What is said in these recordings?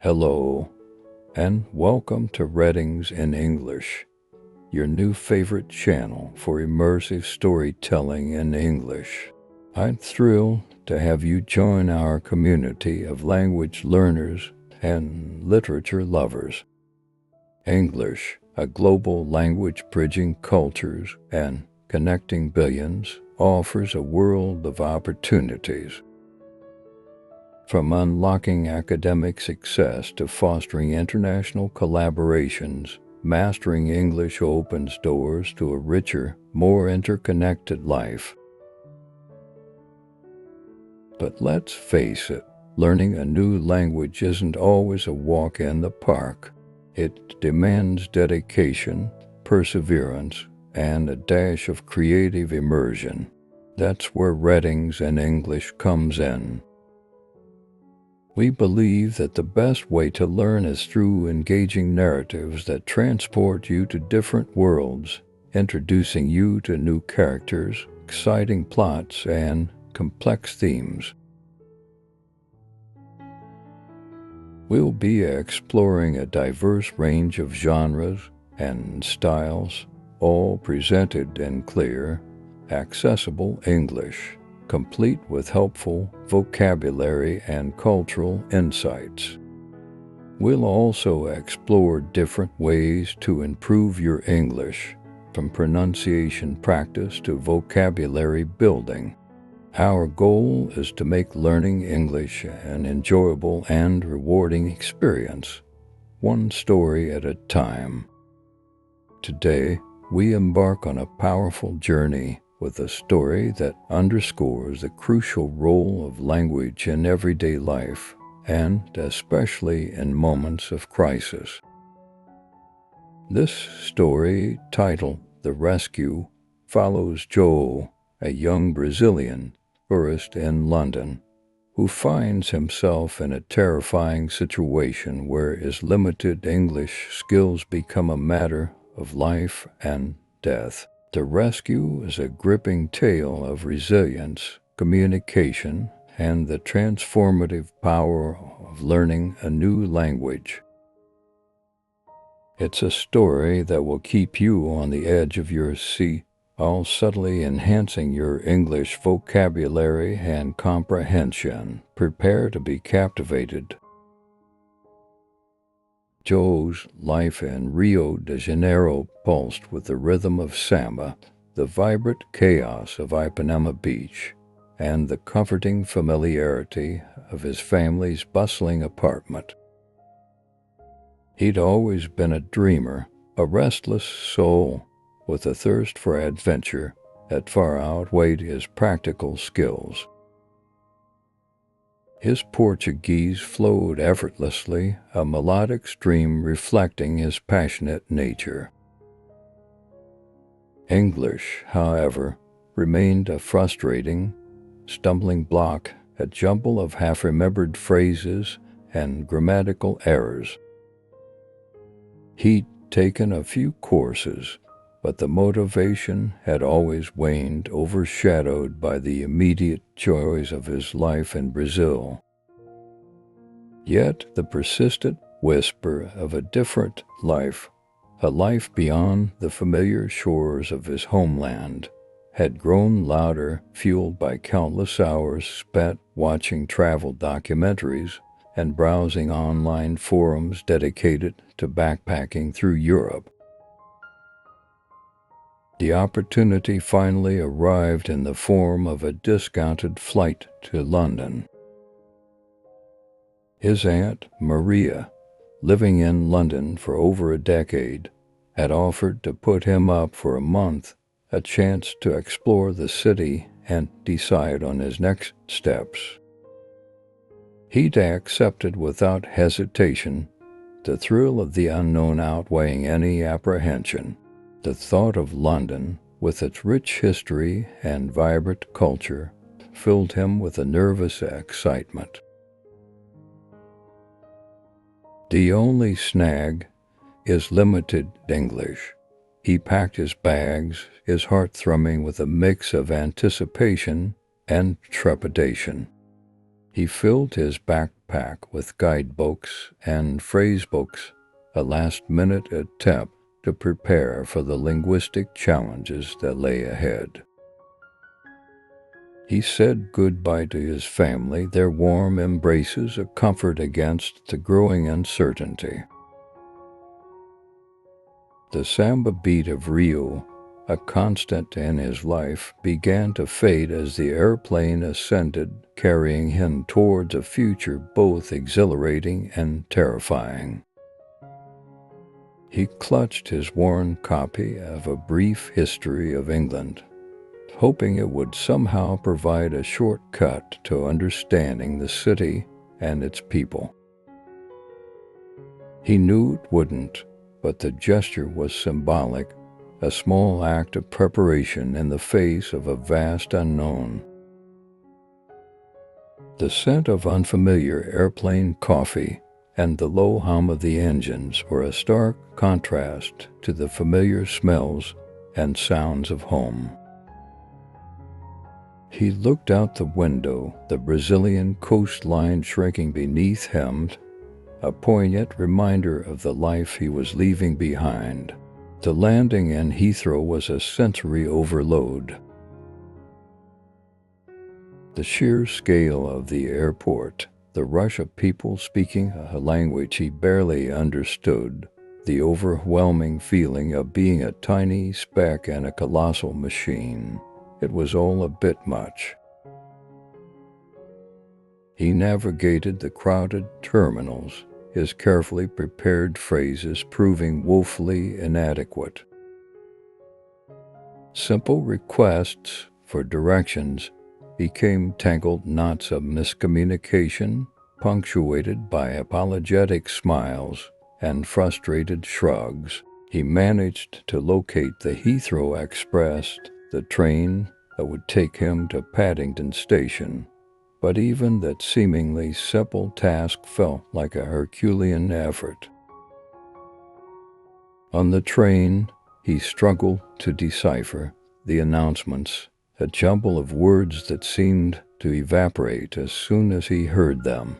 Hello, and welcome to Readings in English, your new favorite channel for immersive storytelling in English. I'm thrilled to have you join our community of language learners and literature lovers. English, a global language bridging cultures and connecting billions, offers a world of opportunities. From unlocking academic success to fostering international collaborations, mastering English opens doors to a richer, more interconnected life. But let's face it, learning a new language isn't always a walk in the park. It demands dedication, perseverance, and a dash of creative immersion. That's where Readings in English comes in. We believe that the best way to learn is through engaging narratives that transport you to different worlds, introducing you to new characters, exciting plots, and complex themes. We'll be exploring a diverse range of genres and styles, all presented in clear, accessible English, complete with helpful vocabulary and cultural insights. We'll also explore different ways to improve your English, from pronunciation practice to vocabulary building. Our goal is to make learning English an enjoyable and rewarding experience, one story at a time. Today, we embark on a powerful journey with a story that underscores the crucial role of language in everyday life, and especially in moments of crisis. This story, titled The Rescue, follows Joe, a young Brazilian tourist in London, who finds himself in a terrifying situation where his limited English skills become a matter of life and death. The Rescue is a gripping tale of resilience, communication, and the transformative power of learning a new language. It's a story that will keep you on the edge of your seat, all subtly enhancing your English vocabulary and comprehension. Prepare to be captivated. Joe's life in Rio de Janeiro pulsed with the rhythm of samba, the vibrant chaos of Ipanema Beach, and the comforting familiarity of his family's bustling apartment. He'd always been a dreamer, a restless soul, with a thirst for adventure that far outweighed his practical skills. His Portuguese flowed effortlessly, a melodic stream reflecting his passionate nature. English, however, remained a frustrating, stumbling block, a jumble of half-remembered phrases and grammatical errors. He'd taken a few courses, but the motivation had always waned, overshadowed by the immediate joys of his life in Brazil. Yet the persistent whisper of a different life, a life beyond the familiar shores of his homeland, had grown louder, fueled by countless hours spent watching travel documentaries and browsing online forums dedicated to backpacking through Europe. The opportunity finally arrived in the form of a discounted flight to London. His Aunt Maria, living in London for over a decade, had offered to put him up for a month, a chance to explore the city and decide on his next steps. He'd accepted without hesitation, the thrill of the unknown outweighing any apprehension. The thought of London, with its rich history and vibrant culture, filled him with a nervous excitement. The only snag is limited English. He packed his bags, his heart thrumming with a mix of anticipation and trepidation. He filled his backpack with guidebooks and phrasebooks, a last-minute attempt to prepare for the linguistic challenges that lay ahead. He said goodbye to his family, their warm embraces a comfort against the growing uncertainty. The samba beat of Rio, a constant in his life, began to fade as the airplane ascended, carrying him towards a future both exhilarating and terrifying. He clutched his worn copy of A Brief History of England, hoping it would somehow provide a shortcut to understanding the city and its people. He knew it wouldn't, but the gesture was symbolic, a small act of preparation in the face of a vast unknown. The scent of unfamiliar airplane coffee and the low hum of the engines were a stark contrast to the familiar smells and sounds of home. He looked out the window, the Brazilian coastline shrinking beneath him, a poignant reminder of the life he was leaving behind. The landing in Heathrow was a sensory overload. The sheer scale of the airport, the rush of people speaking a language he barely understood, the overwhelming feeling of being a tiny speck in a colossal machine. It was all a bit much. He navigated the crowded terminals, his carefully prepared phrases proving woefully inadequate. Simple requests for directions became tangled knots of miscommunication, punctuated by apologetic smiles and frustrated shrugs. He managed to locate the Heathrow Express, the train that would take him to Paddington Station, but even that seemingly simple task felt like a Herculean effort. On the train, he struggled to decipher the announcements, a jumble of words that seemed to evaporate as soon as he heard them.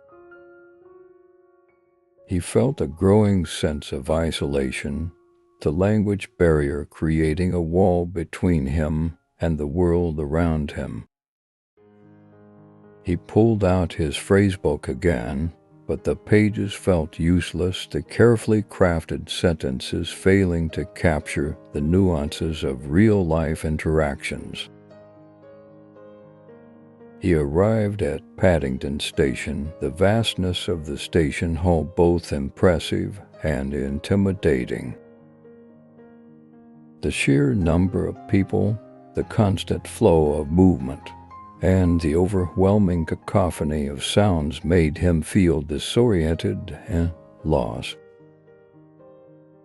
He felt a growing sense of isolation, the language barrier creating a wall between him and the world around him. He pulled out his phrasebook again, but the pages felt useless, the carefully crafted sentences failing to capture the nuances of real-life interactions. He arrived at Paddington Station, the vastness of the station hall both impressive and intimidating. The sheer number of people, the constant flow of movement, and the overwhelming cacophony of sounds made him feel disoriented and lost.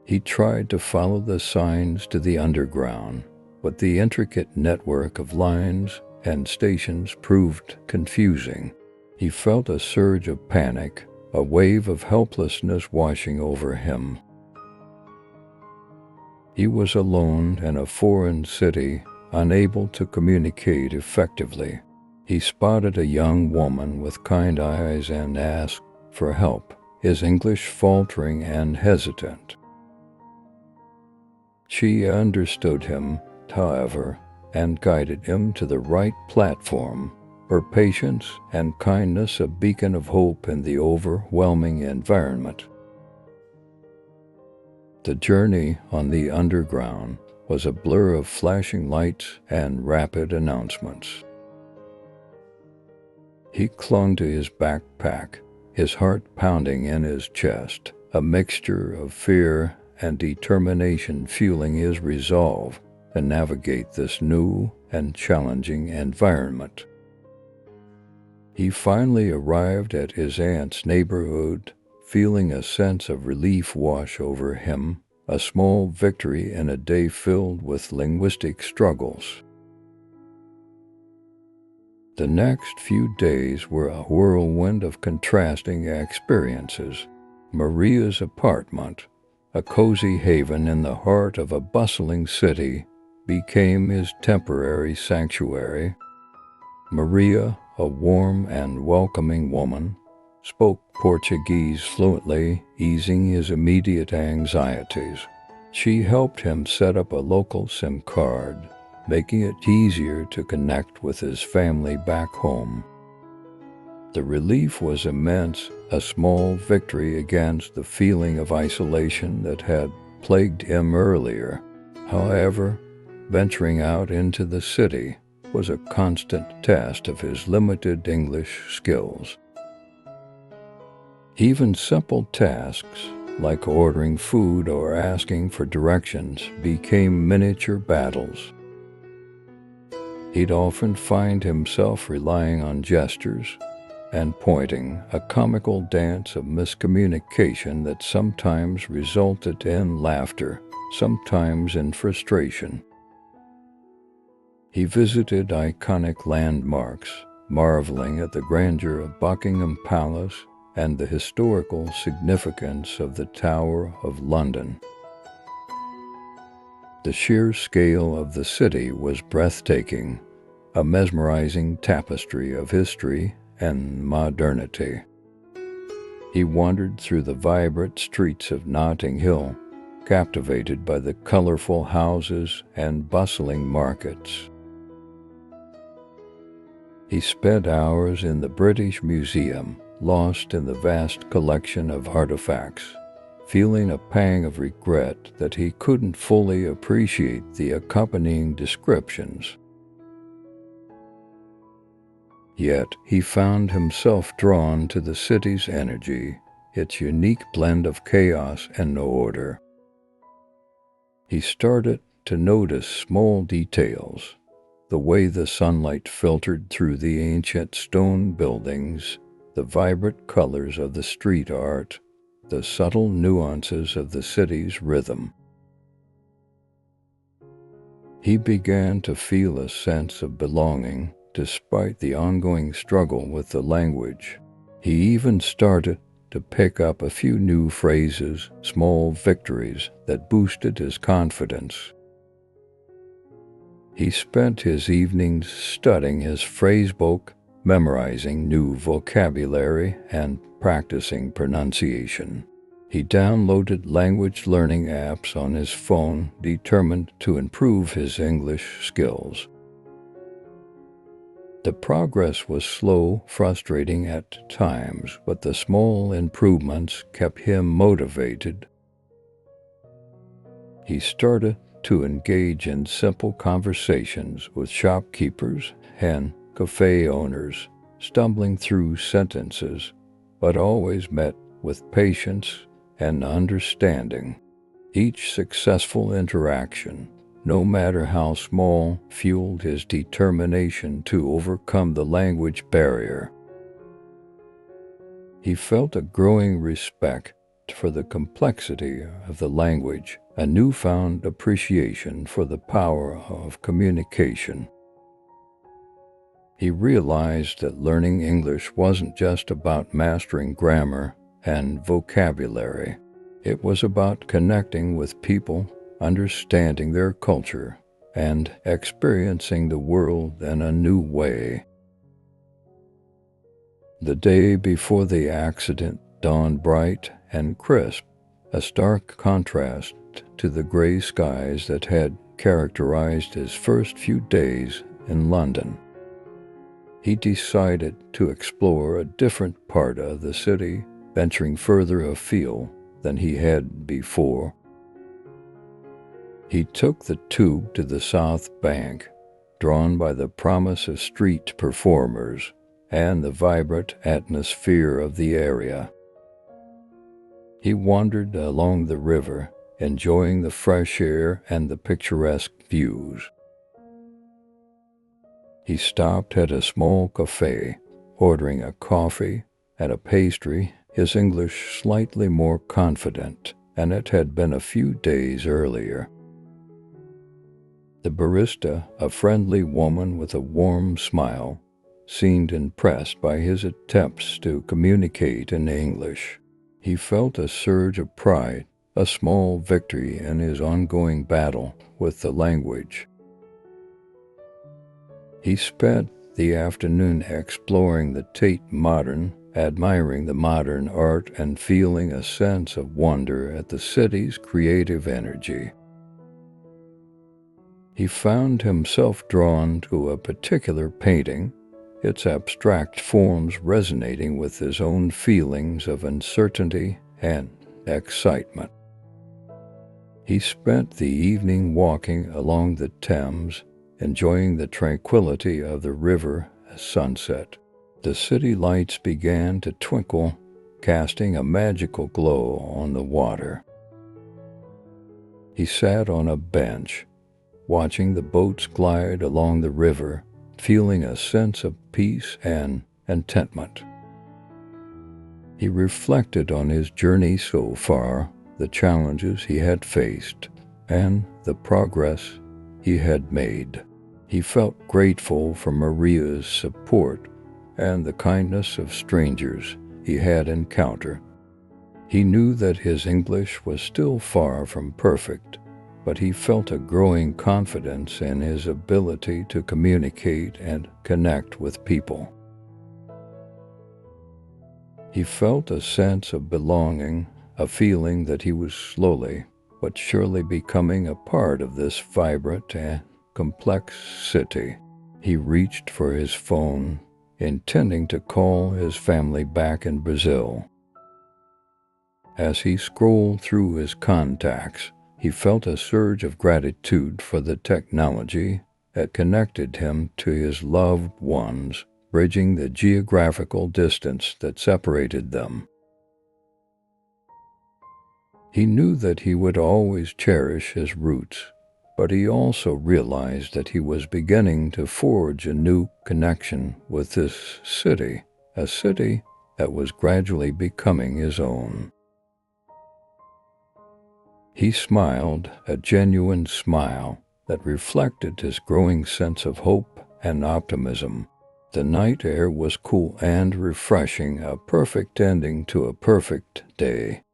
He tried to follow the signs to the underground, but the intricate network of lines and stations proved confusing. He felt a surge of panic, a wave of helplessness washing over him. He was alone in a foreign city, unable to communicate effectively. He spotted a young woman with kind eyes and asked for help, his English faltering and hesitant. She understood him, however, and guided him to the right platform, her patience and kindness a beacon of hope in the overwhelming environment. The journey on the underground was a blur of flashing lights and rapid announcements. He clung to his backpack, his heart pounding in his chest, a mixture of fear and determination fueling his resolve to navigate this new and challenging environment. He finally arrived at his aunt's neighborhood, feeling a sense of relief wash over him, a small victory in a day filled with linguistic struggles. The next few days were a whirlwind of contrasting experiences. Maria's apartment, a cozy haven in the heart of a bustling city, became his temporary sanctuary. Maria, a warm and welcoming woman, spoke Portuguese fluently, easing his immediate anxieties. She helped him set up a local SIM card, making it easier to connect with his family back home. The relief was immense, a small victory against the feeling of isolation that had plagued him earlier. However, venturing out into the city was a constant test of his limited English skills. Even simple tasks, like ordering food or asking for directions, became miniature battles. He'd often find himself relying on gestures and pointing, a comical dance of miscommunication that sometimes resulted in laughter, sometimes in frustration. He visited iconic landmarks, marveling at the grandeur of Buckingham Palace and the historical significance of the Tower of London. The sheer scale of the city was breathtaking, a mesmerizing tapestry of history and modernity. He wandered through the vibrant streets of Notting Hill, captivated by the colorful houses and bustling markets. He spent hours in the British Museum, lost in the vast collection of artifacts, feeling a pang of regret that he couldn't fully appreciate the accompanying descriptions. Yet he found himself drawn to the city's energy, its unique blend of chaos and order. He started to notice small details, the way the sunlight filtered through the ancient stone buildings, the vibrant colors of the street art, the subtle nuances of the city's rhythm. He began to feel a sense of belonging despite the ongoing struggle with the language. He even started to pick up a few new phrases, small victories that boosted his confidence. He spent his evenings studying his phrasebook, memorizing new vocabulary, and practicing pronunciation. He downloaded language learning apps on his phone, determined to improve his English skills. The progress was slow, frustrating at times, but the small improvements kept him motivated. He started to engage in simple conversations with shopkeepers and cafe owners, stumbling through sentences, but always met with patience and understanding. Each successful interaction, no matter how small, fueled his determination to overcome the language barrier. He felt a growing respect for the complexity of the language, a newfound appreciation for the power of communication. He realized that learning English wasn't just about mastering grammar and vocabulary. It was about connecting with people, understanding their culture, and experiencing the world in a new way. The day before the accident dawned bright and crisp, a stark contrast to the gray skies that had characterized his first few days in London. He decided to explore a different part of the city, venturing further afield than he had before. He took the tube to the South Bank, drawn by the promise of street performers and the vibrant atmosphere of the area. He wandered along the river, enjoying the fresh air and the picturesque views. He stopped at a small cafe, ordering a coffee and a pastry, his English slightly more confident than it had been a few days earlier. The barista, a friendly woman with a warm smile, seemed impressed by his attempts to communicate in English. He felt a surge of pride, a small victory in his ongoing battle with the language. He spent the afternoon exploring the Tate Modern, admiring the modern art and feeling a sense of wonder at the city's creative energy. He found himself drawn to a particular painting, its abstract forms resonating with his own feelings of uncertainty and excitement. He spent the evening walking along the Thames, enjoying the tranquility of the river at sunset. The city lights began to twinkle, casting a magical glow on the water. He sat on a bench, watching the boats glide along the river, feeling a sense of peace and contentment. He reflected on his journey so far, the challenges he had faced, and the progress he had made. He felt grateful for Maria's support and the kindness of strangers he had encountered. He knew that his English was still far from perfect, but he felt a growing confidence in his ability to communicate and connect with people. He felt a sense of belonging, a feeling that he was slowly but surely becoming a part of this vibrant and complex city. He reached for his phone, intending to call his family back in Brazil. As he scrolled through his contacts, he felt a surge of gratitude for the technology that connected him to his loved ones, bridging the geographical distance that separated them. He knew that he would always cherish his roots, but he also realized that he was beginning to forge a new connection with this city, a city that was gradually becoming his own. He smiled, a genuine smile that reflected his growing sense of hope and optimism. The night air was cool and refreshing, a perfect ending to a perfect day.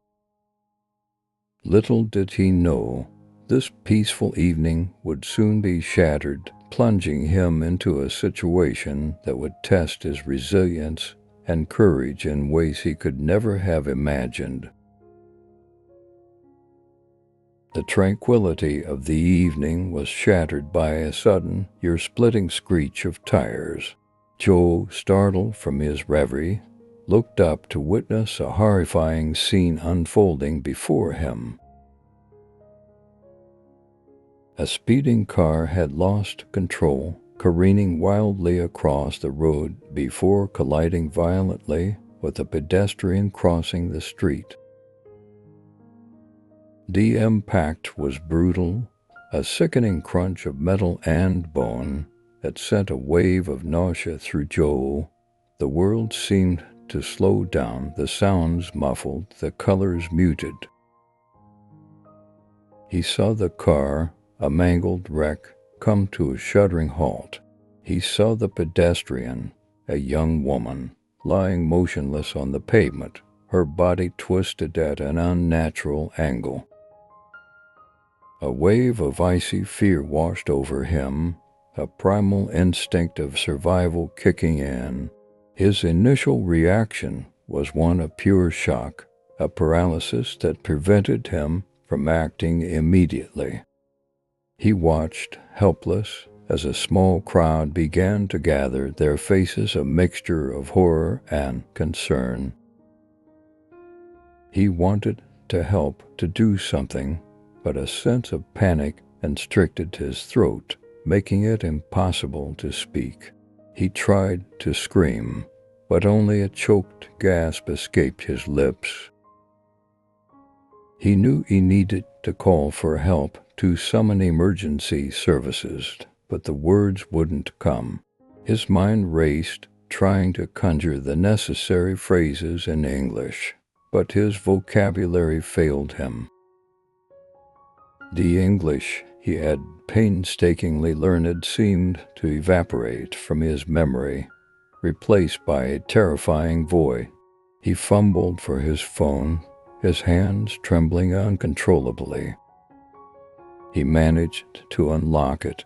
Little did he know, this peaceful evening would soon be shattered, plunging him into a situation that would test his resilience and courage in ways he could never have imagined. The tranquility of the evening was shattered by a sudden, ear-splitting screech of tires. Joe, startled from his reverie, looked up to witness a horrifying scene unfolding before him. A speeding car had lost control, careening wildly across the road before colliding violently with a pedestrian crossing the street. The impact was brutal, a sickening crunch of metal and bone that sent a wave of nausea through Joe. The world seemed to slow down, the sounds muffled, the colors muted. He saw the car, a mangled wreck, come to a shuddering halt. He saw the pedestrian, a young woman, lying motionless on the pavement, her body twisted at an unnatural angle. A wave of icy fear washed over him, a primal instinct of survival kicking in. His initial reaction was one of pure shock, a paralysis that prevented him from acting immediately. He watched, helpless, as a small crowd began to gather, their faces a mixture of horror and concern. He wanted to help, to do something, but a sense of panic constricted his throat, making it impossible to speak. He tried to scream, but only a choked gasp escaped his lips. He knew he needed to call for help, to summon emergency services, but the words wouldn't come. His mind raced, trying to conjure the necessary phrases in English, but his vocabulary failed him. The English he had painstakingly learned seemed to evaporate from his memory, replaced by a terrifying void. He fumbled for his phone, his hands trembling uncontrollably. He managed to unlock it,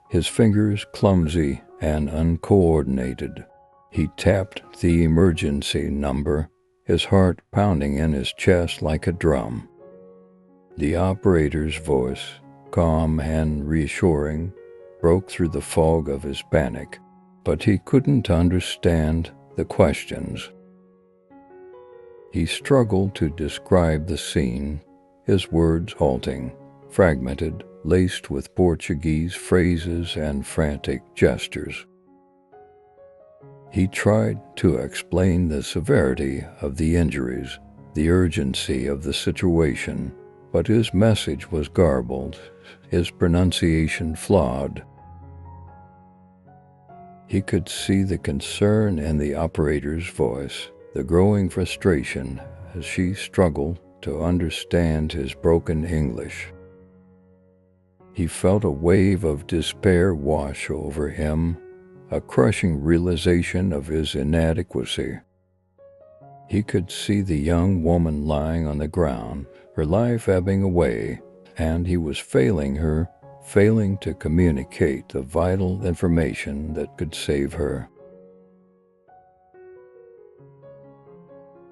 his fingers clumsy and uncoordinated. He tapped the emergency number, his heart pounding in his chest like a drum. The operator's voice, calm and reassuring, broke through the fog of his panic, but he couldn't understand the questions. He struggled to describe the scene, his words halting, fragmented, laced with Portuguese phrases and frantic gestures. He tried to explain the severity of the injuries, the urgency of the situation, but his message was garbled, his pronunciation flawed. He could see the concern in the operator's voice, the growing frustration as she struggled to understand his broken English. He felt a wave of despair wash over him, a crushing realization of his inadequacy. He could see the young woman lying on the ground, her life ebbing away, and he was failing her, failing to communicate the vital information that could save her.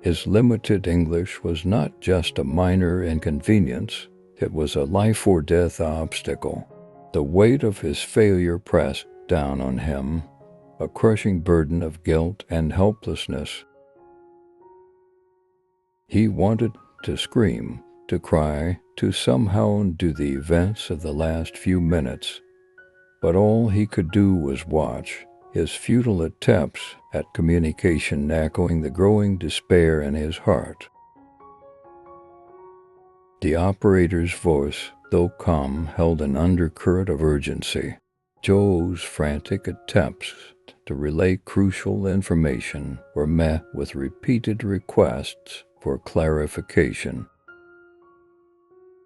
His limited English was not just a minor inconvenience, it was a life-or-death obstacle. The weight of his failure pressed down on him, a crushing burden of guilt and helplessness. He wanted to scream, to cry, to somehow undo the events of the last few minutes, but all he could do was watch, his futile attempts at communication echoing the growing despair in his heart. The operator's voice, though calm, held an undercurrent of urgency. Joe's frantic attempts to relay crucial information were met with repeated requests for clarification.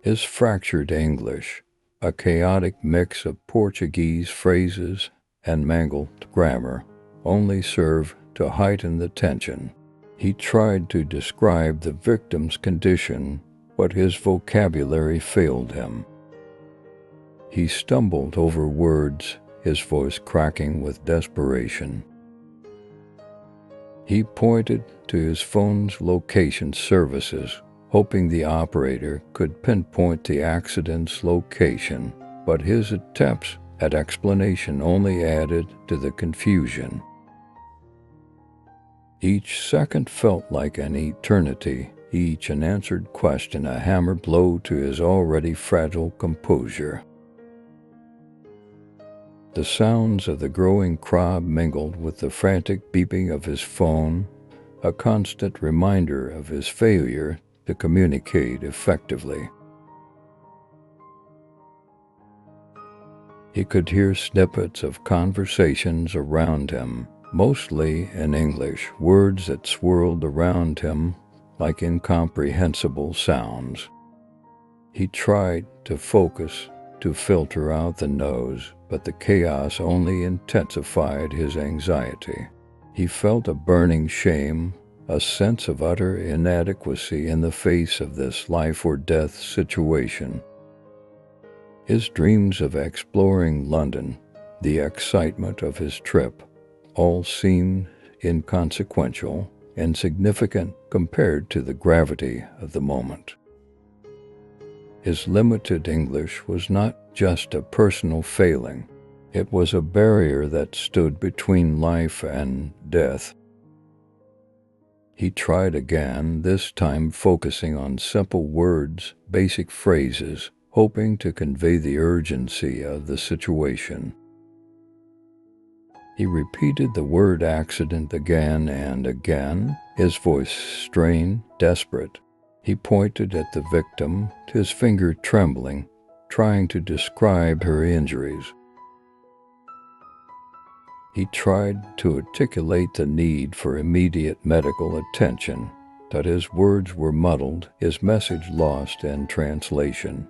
His fractured English, a chaotic mix of Portuguese phrases and mangled grammar, only served to heighten the tension. He tried to describe the victim's condition, but his vocabulary failed him. He stumbled over words, his voice cracking with desperation. He pointed to his phone's location services, hoping the operator could pinpoint the accident's location, but his attempts at explanation only added to the confusion. Each second felt like an eternity, each unanswered question a hammer blow to his already fragile composure. The sounds of the growing crowd mingled with the frantic beeping of his phone, a constant reminder of his failure to communicate effectively. He could hear snippets of conversations around him, mostly in English, words that swirled around him like incomprehensible sounds. He tried to focus, to filter out the noise, but the chaos only intensified his anxiety. He felt a burning shame, a sense of utter inadequacy in the face of this life-or-death situation. His dreams of exploring London, the excitement of his trip, all seemed inconsequential, insignificant compared to the gravity of the moment. His limited English was not just a personal failing, it was a barrier that stood between life and death. He tried again, this time focusing on simple words, basic phrases, hoping to convey the urgency of the situation. He repeated the word accident again and again, his voice strained, desperate. He pointed at the victim, his finger trembling, trying to describe her injuries. He tried to articulate the need for immediate medical attention, but his words were muddled, his message lost in translation.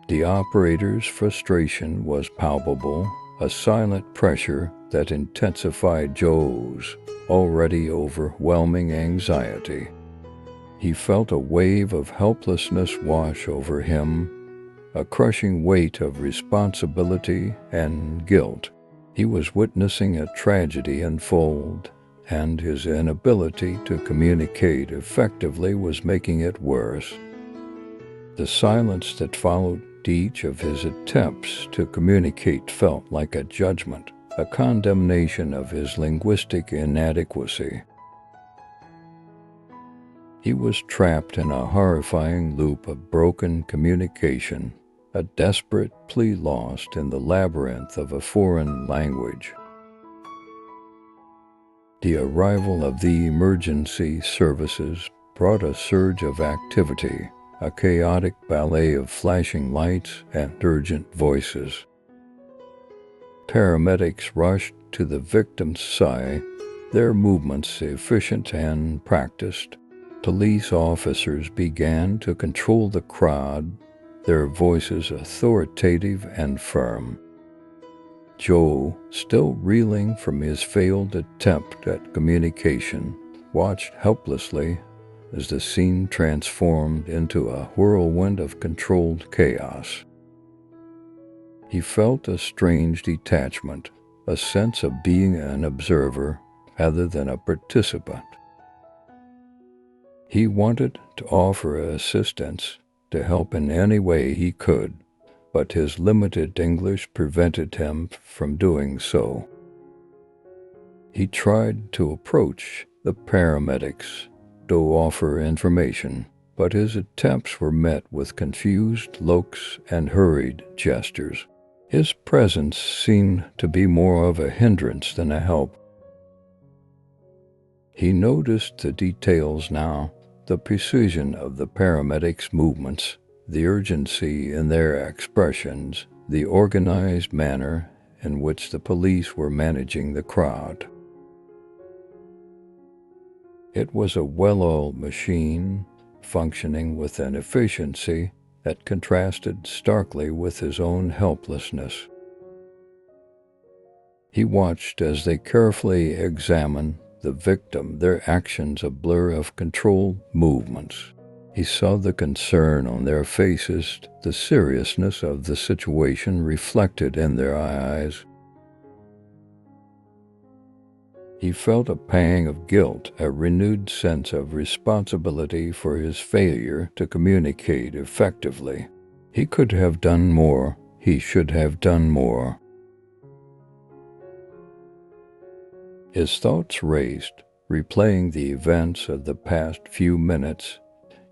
The operator's frustration was palpable, a silent pressure that intensified Joe's already overwhelming anxiety. He felt a wave of helplessness wash over him, a crushing weight of responsibility and guilt. He was witnessing a tragedy unfold, and his inability to communicate effectively was making it worse. The silence that followed each of his attempts to communicate felt like a judgment, a condemnation of his linguistic inadequacy. He was trapped in a horrifying loop of broken communication, a desperate plea lost in the labyrinth of a foreign language. The arrival of the emergency services brought a surge of activity, a chaotic ballet of flashing lights and urgent voices. Paramedics rushed to the victim's side, their movements efficient and practiced. Police officers began to control the crowd, their voices authoritative and firm. Joe, still reeling from his failed attempt at communication, watched helplessly as the scene transformed into a whirlwind of controlled chaos. He felt a strange detachment, a sense of being an observer rather than a participant. He wanted to offer assistance, to help in any way he could, but his limited English prevented him from doing so. He tried to approach the paramedics to offer information, but his attempts were met with confused looks and hurried gestures. His presence seemed to be more of a hindrance than a help. He noticed the details now, the precision of the paramedics' movements, the urgency in their expressions, the organized manner in which the police were managing the crowd. It was a well-oiled machine, functioning with an efficiency that contrasted starkly with his own helplessness. He watched as they carefully examined the victim, their actions a blur of controlled movements. He saw the concern on their faces, the seriousness of the situation reflected in their eyes. He felt a pang of guilt, a renewed sense of responsibility for his failure to communicate effectively. He could have done more. He should have done more. His thoughts raced, replaying the events of the past few minutes,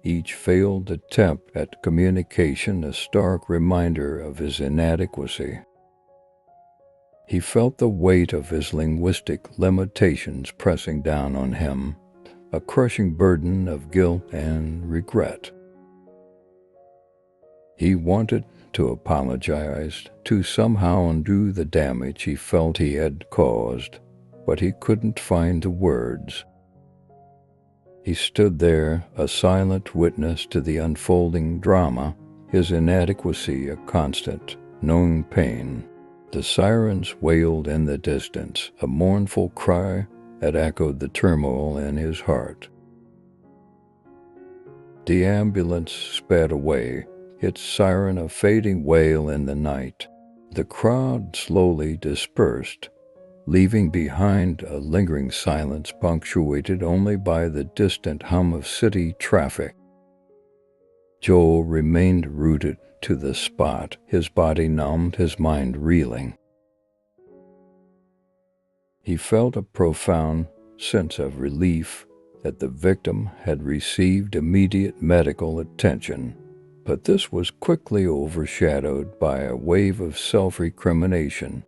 each failed attempt at communication a stark reminder of his inadequacy. He felt the weight of his linguistic limitations pressing down on him, a crushing burden of guilt and regret. He wanted to apologize, to somehow undo the damage he felt he had caused, but he couldn't find the words. He stood there, a silent witness to the unfolding drama, his inadequacy a constant, known pain. The sirens wailed in the distance, a mournful cry that echoed the turmoil in his heart. The ambulance sped away, its siren a fading wail in the night. The crowd slowly dispersed, leaving behind a lingering silence punctuated only by the distant hum of city traffic. Joel remained rooted to the spot, his body numbed, his mind reeling. He felt a profound sense of relief that the victim had received immediate medical attention, but this was quickly overshadowed by a wave of self-recrimination.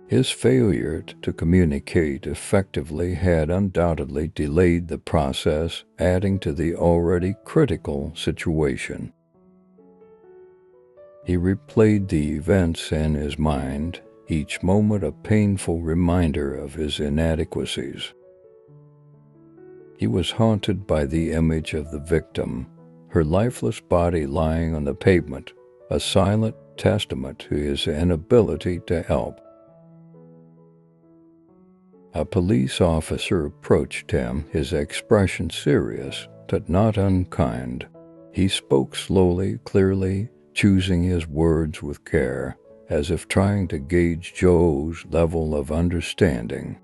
His failure to communicate effectively had undoubtedly delayed the process, adding to the already critical situation. He replayed the events in his mind, each moment a painful reminder of his inadequacies. He was haunted by the image of the victim, her lifeless body lying on the pavement, a silent testament to his inability to help. A police officer approached him, his expression serious, but not unkind. He spoke slowly, clearly, choosing his words with care, as if trying to gauge Joe's level of understanding.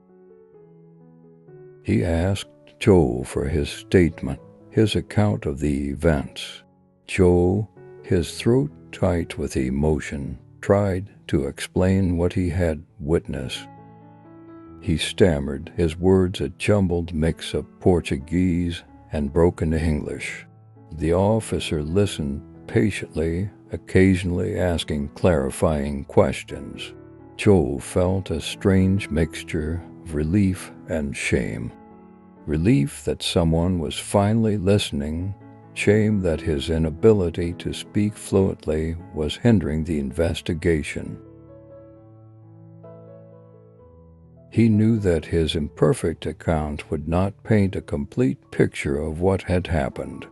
He asked Joe for his statement, his account of the events. Joe, his throat tight with emotion, tried to explain what he had witnessed. He stammered, his words a jumbled mix of Portuguese and broken English. The officer listened patiently, occasionally asking clarifying questions. Joe felt a strange mixture of relief and shame. Relief that someone was finally listening, shame that his inability to speak fluently was hindering the investigation. He knew that his imperfect account would not paint a complete picture of what had happened.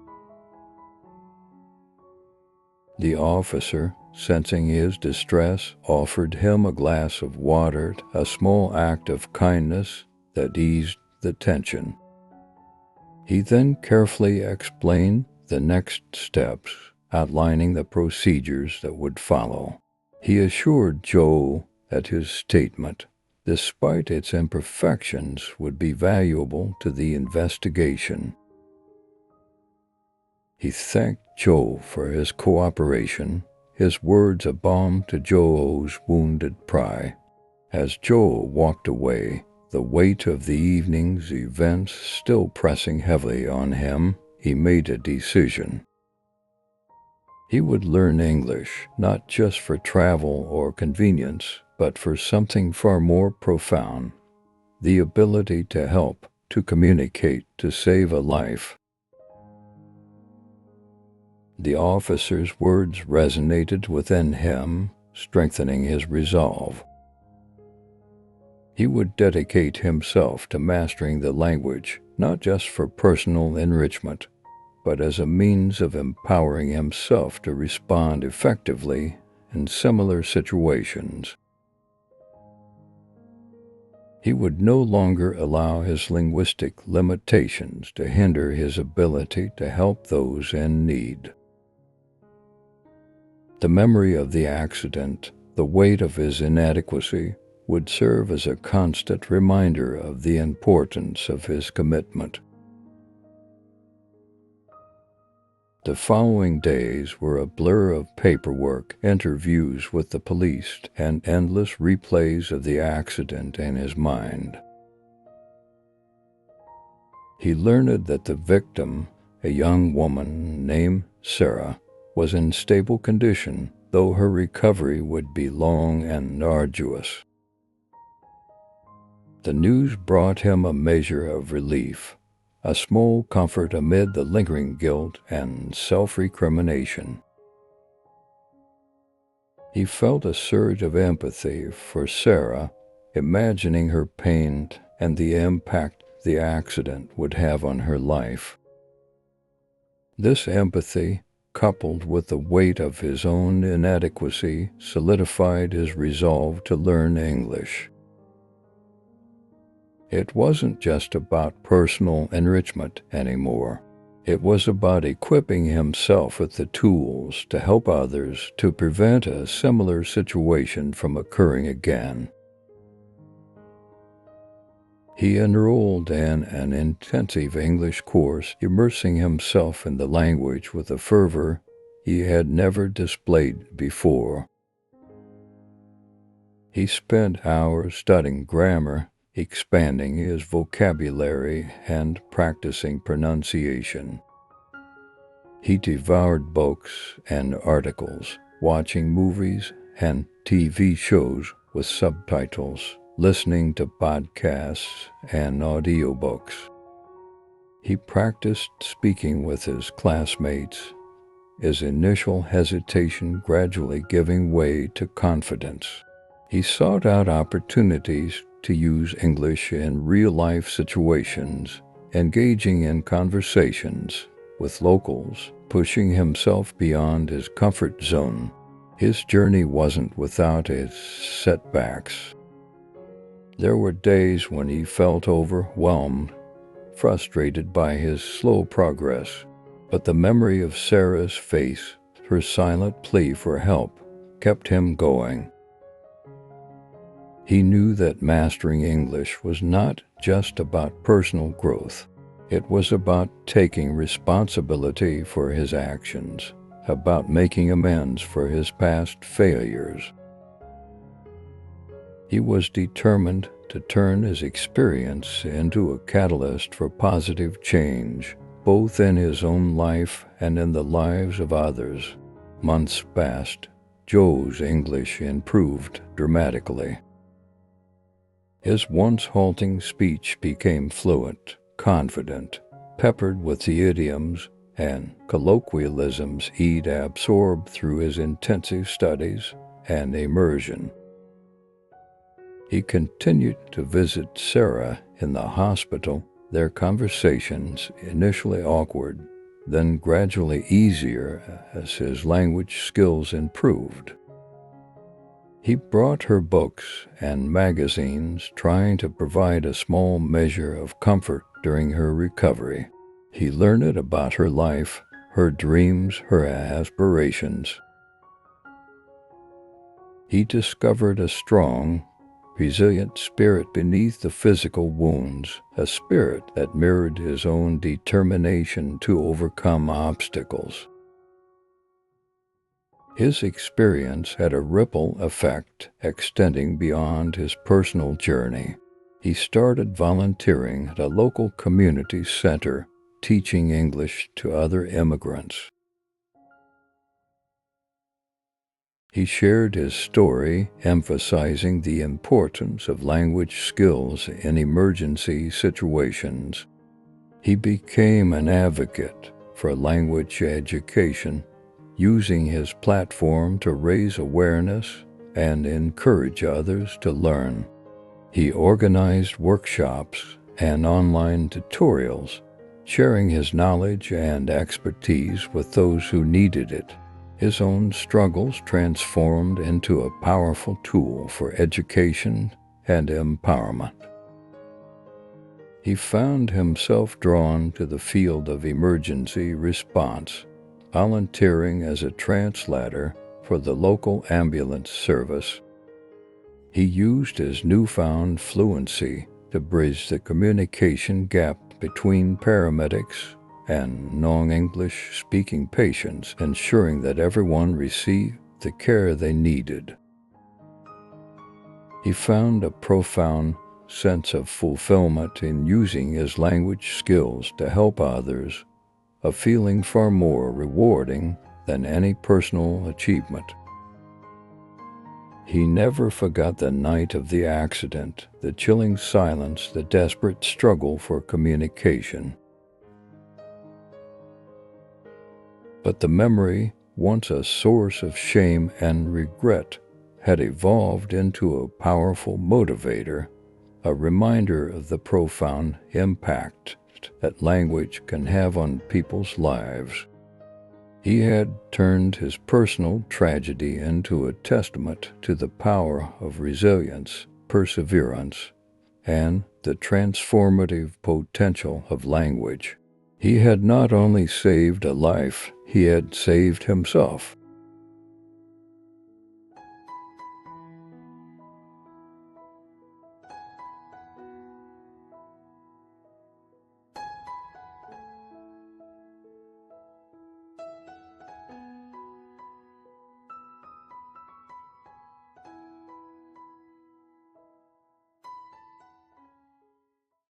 The officer, sensing his distress, offered him a glass of water, a small act of kindness that eased the tension. He then carefully explained the next steps, outlining the procedures that would follow. He assured Joe that his statement, despite its imperfections, would be valuable to the investigation. He thanked Joe for his cooperation, his words a balm to Joe's wounded pride. As Joe walked away, the weight of the evening's events still pressing heavily on him, he made a decision. He would learn English, not just for travel or convenience, but for something far more profound: the ability to help, to communicate, to save a life. The officer's words resonated within him, strengthening his resolve. He would dedicate himself to mastering the language, not just for personal enrichment, but as a means of empowering himself to respond effectively in similar situations. He would no longer allow his linguistic limitations to hinder his ability to help those in need. The memory of the accident, the weight of his inadequacy, would serve as a constant reminder of the importance of his commitment. The following days were a blur of paperwork, interviews with the police, and endless replays of the accident in his mind. He learned that the victim, a young woman named Sarah, was in stable condition, though her recovery would be long and arduous. The news brought him a measure of relief, a small comfort amid the lingering guilt and self-recrimination. He felt a surge of empathy for Sarah, imagining her pain and the impact the accident would have on her life. This empathy, coupled with the weight of his own inadequacy, solidified his resolve to learn English. It wasn't just about personal enrichment anymore. It was about equipping himself with the tools to help others to prevent a similar situation from occurring again. He enrolled in an intensive English course, immersing himself in the language with a fervor he had never displayed before. He spent hours studying grammar, expanding his vocabulary, and practicing pronunciation. He devoured books and articles, watching movies and TV shows with subtitles, listening to podcasts and audiobooks. He practiced speaking with his classmates, his initial hesitation gradually giving way to confidence. He sought out opportunities to use English in real-life situations, engaging in conversations with locals, pushing himself beyond his comfort zone. His journey wasn't without its setbacks. There were days when he felt overwhelmed, frustrated by his slow progress, but the memory of Sarah's face her silent plea for help kept him going. He knew that mastering English was not just about personal growth. It was about taking responsibility for his actions, about making amends for his past failures. He was determined to turn his experience into a catalyst for positive change, both in his own life and in the lives of others. Months passed. Joe's English improved dramatically. His once halting speech became fluent, confident, peppered with the idioms and colloquialisms he'd absorbed through his intensive studies and immersion. He continued to visit Sarah in the hospital, their conversations initially awkward, then gradually easier as his language skills improved. He brought her books and magazines, trying to provide a small measure of comfort during her recovery. He learned about her life, her dreams, her aspirations. He discovered a strong, resilient spirit beneath the physical wounds, a spirit that mirrored his own determination to overcome obstacles. His experience had a ripple effect extending beyond his personal journey. He started volunteering at a local community center, teaching English to other immigrants. He shared his story, emphasizing the importance of language skills in emergency situations. He became an advocate for language education, using his platform to raise awareness and encourage others to learn. He organized workshops and online tutorials, sharing his knowledge and expertise with those who needed it. His own struggles transformed into a powerful tool for education and empowerment. He found himself drawn to the field of emergency response, volunteering as a translator for the local ambulance service. He used his newfound fluency to bridge the communication gap between paramedics and non-English speaking patients, ensuring that everyone received the care they needed. He found a profound sense of fulfillment in using his language skills to help others, a feeling far more rewarding than any personal achievement. He never forgot the night of the accident, the chilling silence, the desperate struggle for communication. But the memory, once a source of shame and regret, had evolved into a powerful motivator, a reminder of the profound impact that language can have on people's lives. He had turned his personal tragedy into a testament to the power of resilience, perseverance, and the transformative potential of language. He had not only saved a life, he had saved himself.